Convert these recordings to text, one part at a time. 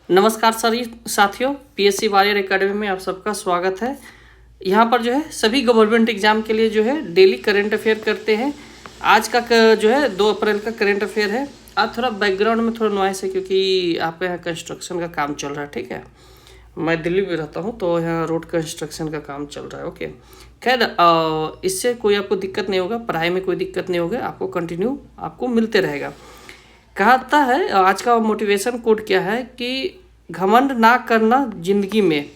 नमस्कार सभी साथियों, पीएससी वॉरियर एकेडमी में आप सबका स्वागत है। यहाँ पर जो है सभी गवर्नमेंट एग्जाम के लिए जो है डेली करंट अफेयर करते हैं। आज का जो है 2 अप्रैल का करंट अफेयर है। आज थोड़ा बैकग्राउंड में थोड़ा नॉइस है क्योंकि आपके यहाँ कंस्ट्रक्शन का काम चल रहा है। ठीक है, मैं दिल्ली में रहता हूँ तो यहाँ रोड कंस्ट्रक्शन का काम चल रहा है। ओके, खैर इससे कोई आपको दिक्कत नहीं होगा, पढ़ाई में कोई दिक्कत नहीं होगा, आपको कंटिन्यू आपको मिलते रहेगा। कहता है आज का मोटिवेशन कोट क्या है कि घमंड ना करना, जिंदगी में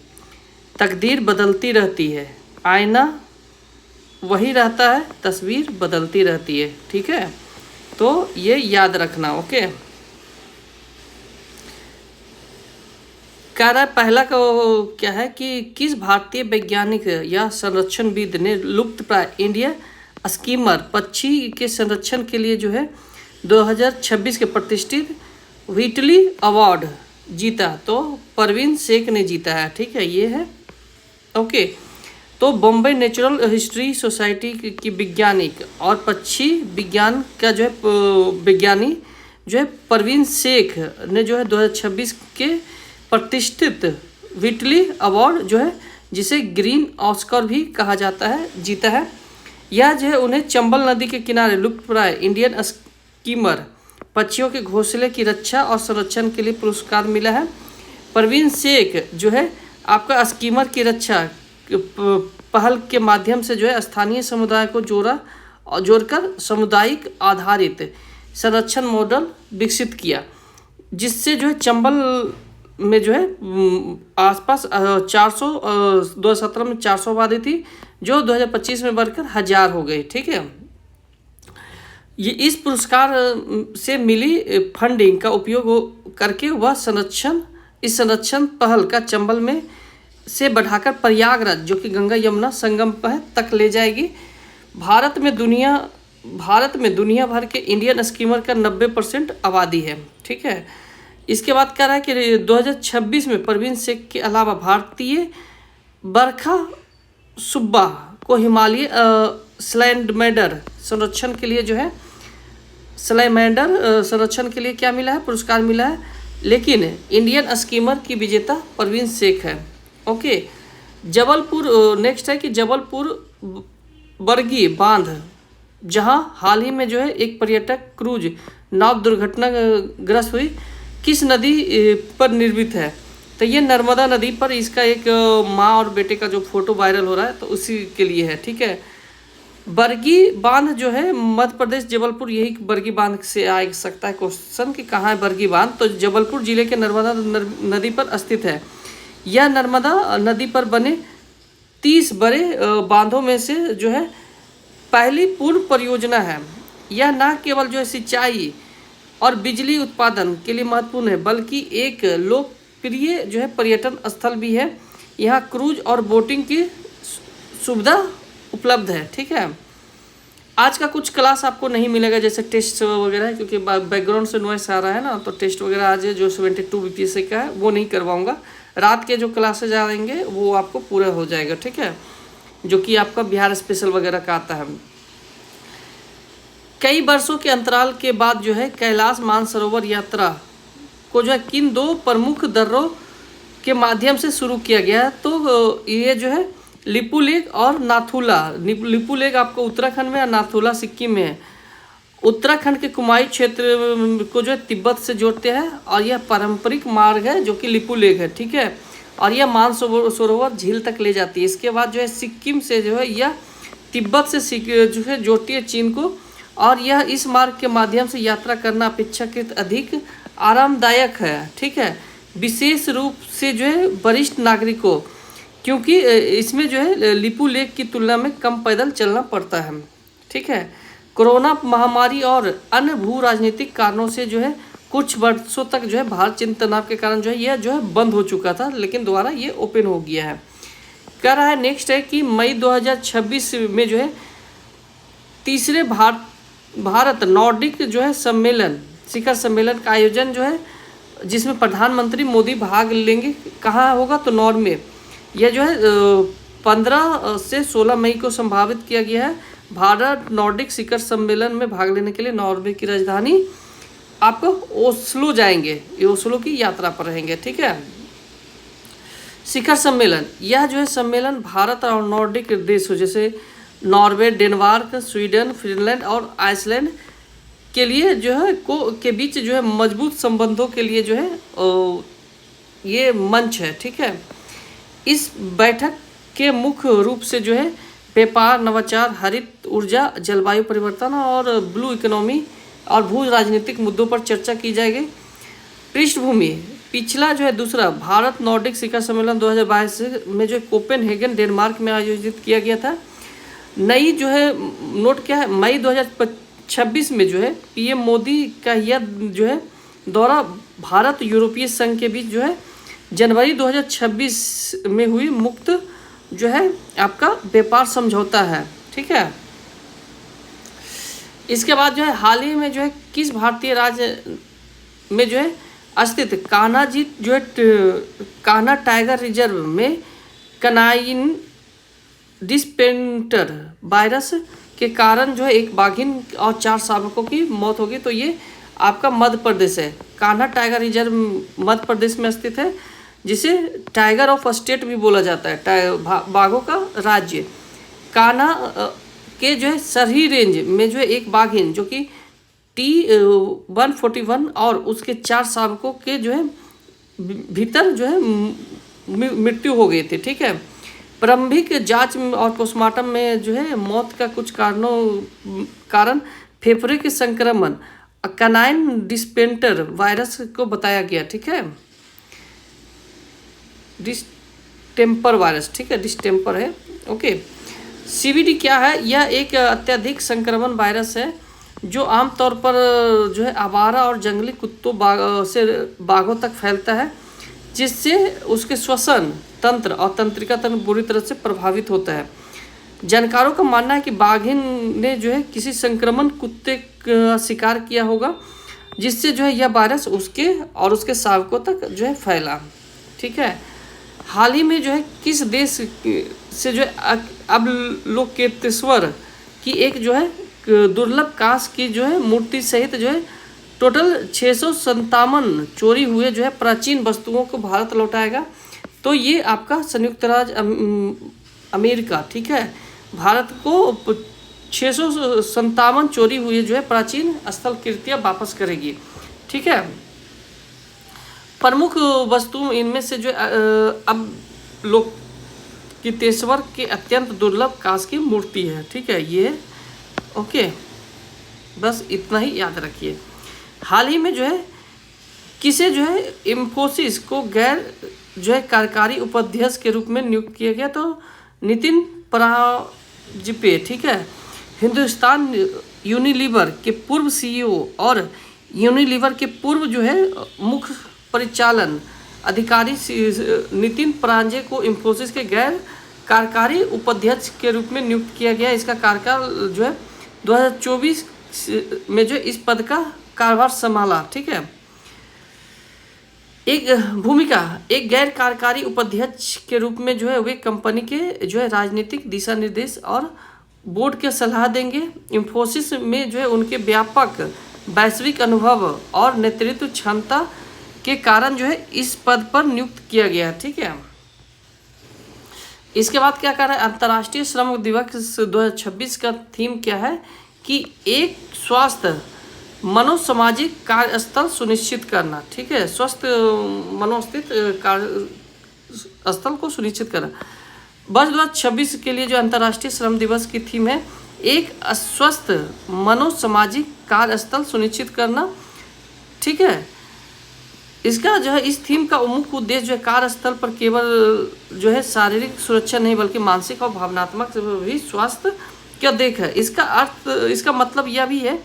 तकदीर बदलती रहती है, आईना वही रहता है, तस्वीर बदलती रहती है। ठीक है, तो ये याद रखना। ओके, कह रहा है पहला का क्या है कि किस भारतीय वैज्ञानिक या संरक्षणविद ने लुप्त प्राय इंडिया स्कीमर पक्षी के संरक्षण के लिए जो है 2026 के प्रतिष्ठित व्हिटली अवार्ड जीता? तो परवीन शेख ने जीता है। ठीक है, ये है। ओके, तो बॉम्बे नेचुरल हिस्ट्री सोसाइटी की वैज्ञानिक और पक्षी विज्ञान का जो है विज्ञानी जो है परवीन शेख ने जो है 2026 के प्रतिष्ठित व्हिटली अवार्ड जो है, जिसे ग्रीन ऑस्कर भी कहा जाता है, जीता है। यह जो है उन्हें चंबल नदी के किनारे लुप्तप्राय इंडियन स्कीमर पक्षियों के घोंसले की रक्षा और संरक्षण के लिए पुरस्कार मिला है। परवीन शेख जो है आपका स्कीमर की रक्षा पहल के माध्यम से जो है स्थानीय समुदाय को जोड़कर सामुदायिक आधारित संरक्षण मॉडल विकसित किया, जिससे जो है चंबल में जो है आसपास 2017 में 400 आबादी थी, जो 2025 में बढ़कर 1000 हो गई। ठीक है, ये इस पुरस्कार से मिली फंडिंग का उपयोग करके वह इस संरक्षण पहल का चंबल में से बढ़ाकर प्रयागराज, जो कि गंगा यमुना संगम पर तक ले जाएगी। भारत में दुनिया भर के इंडियन स्कीमर का 90% आबादी है। ठीक है, इसके बाद कह रहा है कि 2026 में परवीन शेख के अलावा भारतीय बरखा सुब्बा को हिमालय स्लैंडमेंडर संरक्षण के लिए जो है संरक्षण के लिए क्या मिला है? पुरस्कार मिला है। लेकिन इंडियन स्कीमर की विजेता परवीन शेख है। ओके, जबलपुर नेक्स्ट है कि जबलपुर बरगी बांध, जहां हाल ही में जो है एक पर्यटक क्रूज नाव दुर्घटनाग्रस्त हुई, किस नदी पर निर्मित है? तो ये नर्मदा नदी पर इसका एक माँ और बेटे का जो फोटो वायरल हो रहा है, तो उसी के लिए है। ठीक है, बरगी बांध जो है मध्य प्रदेश जबलपुर, यही बरगी बांध से आ सकता है क्वेश्चन कि कहाँ है बरगी बांध। तो जबलपुर जिले के नर्मदा नदी पर स्थित है। यह नर्मदा नदी पर बने 30 बड़े बांधों में से जो है पहली पूर्ण परियोजना है। यह न केवल जो है सिंचाई और बिजली उत्पादन के लिए महत्वपूर्ण है, बल्कि एक लोकप्रिय जो है पर्यटन स्थल भी है। यहाँ क्रूज और बोटिंग की सुविधा उपलब्ध है। ठीक है, आज का कुछ क्लास आपको नहीं मिलेगा, जैसे टेस्ट वगैरह, क्योंकि बैकग्राउंड से नॉइस आ रहा है ना, तो टेस्ट वगैरह आज जो 72 बीपीएससी का है वो नहीं करवाऊंगा। रात के जो क्लासेज आएंगे वो आपको पूरा हो जाएगा। ठीक है, जो कि आपका बिहार स्पेशल वगैरह का आता है। कई वर्षों के अंतराल के बाद जो है कैलाश मानसरोवर यात्रा को जो है किन 2 प्रमुख दर्रों के माध्यम से शुरू किया गया है? तो ये जो है लिपुलेख और नाथुला। लिपुलेख आपको उत्तराखंड में और नाथुला सिक्किम में है। उत्तराखंड के कुमाऊं क्षेत्र को जो है तिब्बत से जोड़ते हैं, और यह पारंपरिक मार्ग है जो कि लिपुलेख है। ठीक है, और यह मानसरोवर झील तक ले जाती है। इसके बाद जो है सिक्किम से जो है यह तिब्बत से जो है जोड़ती है चीन को, और यह इस मार्ग के माध्यम से यात्रा करना अपेक्षाकृत अधिक आरामदायक है। ठीक है, विशेष रूप से जो है वरिष्ठ नागरिकों, क्योंकि इसमें जो है लिपुलेख की तुलना में कम पैदल चलना पड़ता है। ठीक है, कोरोना महामारी और अन्य भू राजनीतिक कारणों से जो है कुछ वर्षों तक जो है भारत चीन तनाव के कारण जो है यह जो है बंद हो चुका था, लेकिन दोबारा ये ओपन हो गया है। कह रहा है नेक्स्ट है कि मई 2026 में जो है तीसरे भारत नॉर्डिक जो है शिखर सम्मेलन का आयोजन जो है, जिसमें प्रधानमंत्री मोदी भाग लेंगे। कहाँ होगा? तो नॉर्वे। यह जो है 15 से 16 मई को संभावित किया गया है। भारत नॉर्डिक शिखर सम्मेलन में भाग लेने के लिए नॉर्वे की राजधानी आपको ओस्लो जाएंगे, ये ओस्लो की यात्रा पर रहेंगे, ठीक है। शिखर सम्मेलन, यह जो है सम्मेलन भारत और नॉर्डिक देशों जैसे नॉर्वे, डेनमार्क, स्वीडन, फिनलैंड और आइसलैंड के लिए जो है के बीच जो है मजबूत संबंधों के लिए जो है ये मंच है, ठीक है। इस बैठक के मुख्य रूप से जो है व्यापार, नवाचार, हरित ऊर्जा, जलवायु परिवर्तन और ब्लू इकोनॉमी और भू राजनीतिक मुद्दों पर चर्चा की जाएगी। पृष्ठभूमि, पिछला जो है दूसरा भारत नॉर्डिक शिखर सम्मेलन 2022 में जो कोपेनहेगन डेनमार्क में आयोजित किया गया था। नई जो है नोट क्या है, मई 2026 में जो है पीएम मोदी का यह जो है दौरा भारत यूरोपीय संघ के बीच जो है जनवरी 2026 में हुई मुक्त जो है आपका व्यापार समझौता है, ठीक है। इसके बाद जो है हाल ही में जो है किस भारतीय राज्य में जो है स्थित कान्हाजी जो है कान्हा टाइगर रिजर्व में कनाइन डिस्पेंटर वायरस के कारण जो है एक बाघिन और 4 शावकों की मौत होगी। तो ये आपका मध्य प्रदेश है। कान्हा टाइगर रिजर्व मध्य प्रदेश में स्थित है, जिसे टाइगर ऑफ स्टेट भी बोला जाता है, बाघों का राज्य। कान्हा के जो है सरही रेंज में जो है एक बाघिन जो कि T-141 और उसके 4 शावकों के जो है भीतर जो है मृत्यु हो गई थी, ठीक है। प्रारंभिक जांच और पोस्टमार्टम में जो है मौत का कुछ कारण फेफड़े के संक्रमण कनाइन डिस्पेंटर वायरस को बताया गया, ठीक है। डिस्टेम्पर वायरस, ठीक है, डिस्टेम्पर है, ओके। CVD क्या है? यह एक अत्यधिक संक्रमण वायरस है जो आमतौर पर जो है आवारा और जंगली कुत्तों से बाघों तक फैलता है, जिससे उसके श्वसन तंत्र और तंत्रिका तंत्र बुरी तरह से प्रभावित होता है। जानकारों का मानना है कि बाघिन ने जो है किसी संक्रमण कुत्ते का शिकार किया होगा, जिससे जो है यह वायरस उसके और उसके शावकों तक जो है फैला, ठीक है। हाल ही में जो है किस देश से जो है अब लोकेतेश्वर की एक जो है दुर्लभ कांस की जो है मूर्ति सहित जो है टोटल 657 चोरी हुए जो है प्राचीन वस्तुओं को भारत लौटाएगा। तो ये आपका संयुक्त राज्य अमेरिका, ठीक है, भारत को 657 चोरी हुई जो है प्राचीन स्थल कृतियाँ वापस करेगी, ठीक है। प्रमुख वस्तु इनमें से जो अब लोकेतेश्वर के अत्यंत दुर्लभ कांस की मूर्ति है, ठीक है, ये ओके, बस इतना ही याद रखिए। हाल ही में जो है किसे जो है इंफोसिस को गैर जो है कार्यकारी उपाध्यक्ष के रूप में नियुक्त किया गया, तो नितिन पराजिपे, ठीक है। हिंदुस्तान यूनिलीवर के पूर्व CEO और यूनिलीवर के पूर्व जो है मुख्य परिचालन अधिकारी नितिन परांजे को इंफोसिस के गैर कार्यकारी उपाध्यक्ष के रूप में नियुक्त किया गया। इसका कार्यकाल जो है 2024 में जो इस पद का कार्यभार संभाला, ठीक है। एक गैर कार्यकारी उपाध्यक्ष के रूप में जो है वे कंपनी के जो है राजनीतिक दिशा निर्देश और बोर्ड के सलाह देंगे। इंफोसिस में जो है उनके व्यापक वैश्विक अनुभव और नेतृत्व क्षमता के कारण जो है इस पद पर नियुक्त किया गया, ठीक है। इसके बाद क्या कर रहा है, अंतर्राष्ट्रीय श्रम दिवस 2026 का थीम क्या है कि एक स्वस्थ मनोसामाजिक कार्यस्थल सुनिश्चित करना, ठीक है, स्वस्थ मनोस्थित कार्यस्थल को सुनिश्चित करना। वर्ष 2026 के लिए जो अंतर्राष्ट्रीय श्रम दिवस की थीम है एक स्वस्थ मनोसामाजिक कार्यस्थल सुनिश्चित करना, ठीक है। इसका जो है इस थीम का मुख्य उद्देश्य जो है कार्यस्थल पर केवल जो है शारीरिक सुरक्षा नहीं बल्कि मानसिक और भावनात्मक भी स्वास्थ्य का देख है। इसका अर्थ, इसका मतलब यह भी है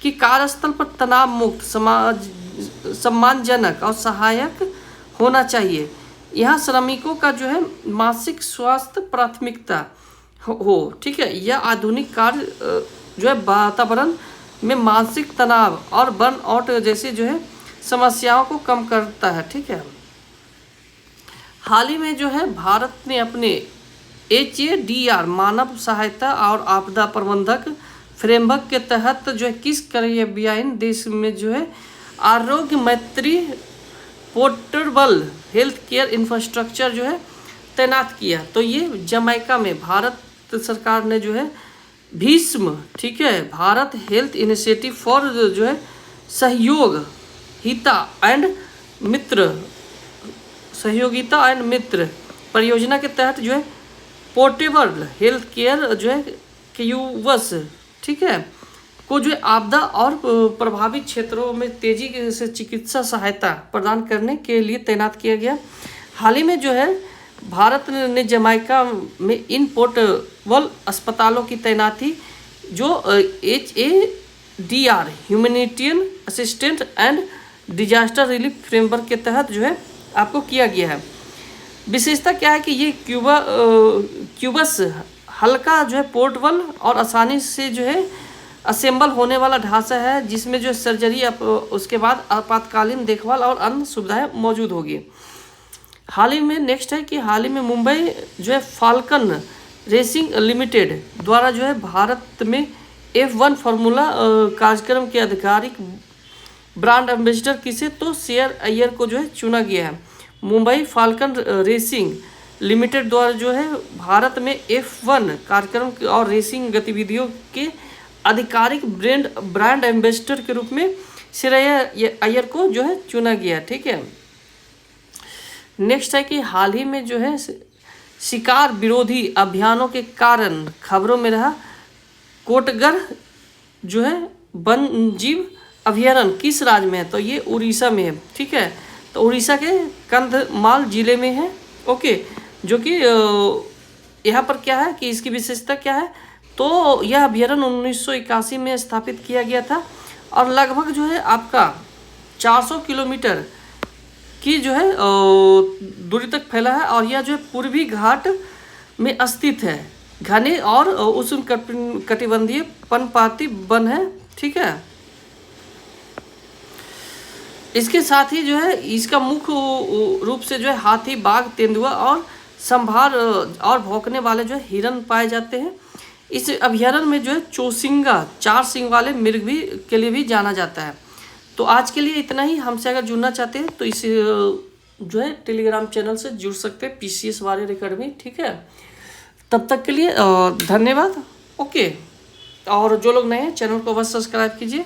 कि कार्यस्थल पर तनाव मुक्त, सम्मानजनक और सहायक होना चाहिए। यहाँ श्रमिकों का जो है मानसिक स्वास्थ्य प्राथमिकता हो, ठीक है। यह आधुनिक कार्य जो है वातावरण में मानसिक तनाव और बर्नआउट जैसे जो है समस्याओं को कम करता है, ठीक है। हाल ही में जो है भारत ने अपने HADR मानव सहायता और आपदा प्रबंधक फ्रेमवर्क के तहत जो है किस कैरेबियाई देश में जो है आरोग्य मैत्री पोर्टेबल हेल्थ केयर इंफ्रास्ट्रक्चर जो है तैनात किया। तो ये जमैका में भारत सरकार ने जो है भीष्म, ठीक है, भारत हेल्थ इनिशिएटिव फॉर जो है सहयोग हिता एंड मित्र परियोजना के तहत जो है पोर्टेबल हेल्थ केयर जो है क्यूबस, ठीक है, को जो है आपदा और प्रभावित क्षेत्रों में तेजी से चिकित्सा सहायता प्रदान करने के लिए तैनात किया गया। हाल ही में जो है भारत ने जमैका में इन पोर्टेबल अस्पतालों की तैनाती जो HADR humanitarian assistant and disaster relief framework के तहत जो है आपको किया गया है। विशेषता क्या है कि ये क्यूबस हल्का जो है पोर्टेबल और आसानी से जो है असेंबल होने वाला ढांचा है, जिसमें जो सर्जरी उसके बाद आपातकालीन देखभाल और अन्य सुविधाएं मौजूद होगी। हाल ही में नेक्स्ट है कि हाल ही में मुंबई जो है फाल्कन रेसिंग लिमिटेड द्वारा जो है भारत में F1 फार्मूला कार्यक्रम के आधिकारिक ब्रांड एम्बेसडर किसे, तो शेयर अय्यर को जो है चुना गया है। मुंबई फाल्कन रेसिंग लिमिटेड द्वारा जो है भारत में F1 कार्यक्रम और रेसिंग गतिविधियों के आधिकारिक ब्रांड एम्बेसडर के रूप में शेयर अय्यर को जो है चुना गया, ठीक है। नेक्स्ट है कि हाल ही में जो है शिकार विरोधी अभियानों के कारण खबरों में रहा कोटगढ़ जो है वन्यजीव अभयारण्य किस राज्य में है, तो ये उड़ीसा में है, ठीक है। तो उड़ीसा के कंधमाल जिले में है, ओके। जो कि यहाँ पर क्या है कि इसकी विशेषता क्या है, तो यह अभयारण्य 1981 में स्थापित किया गया था और लगभग जो है आपका 400 किलोमीटर की जो है दूरी तक फैला है और यह जो है पूर्वी घाट में स्थित है। घने और उष्ण कटिबंधीय पर्णपाती वन है, ठीक है। इसके साथ ही जो है इसका मुख्य रूप से जो है हाथी, बाघ, तेंदुआ और संभार और भौंकने वाले जो है हिरन पाए जाते हैं। इस अभयारण्य में जो है चौसिंगा 4 सिंग वाले मृग भी के लिए भी जाना जाता है। तो आज के लिए इतना ही। हमसे अगर जुड़ना चाहते हैं तो इस जो है टेलीग्राम चैनल से जुड़ सकते हैं, PCS वारियर एकेडमी, ठीक है। तब तक के लिए धन्यवाद, ओके। और जो लोग नए हैं चैनल को बस सब्सक्राइब कीजिए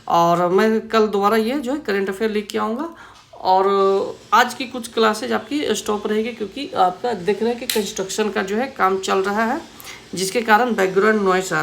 और मैं कल दोबारा ये जो है करेंट अफेयर लेके आऊँगा। और आज की कुछ क्लासेज आपकी स्टॉप रहेगी क्योंकि आपका देख रहे हैं कि कंस्ट्रक्शन का जो है काम चल रहा है, जिसके कारण बैकग्राउंड नॉइस आ रहा है।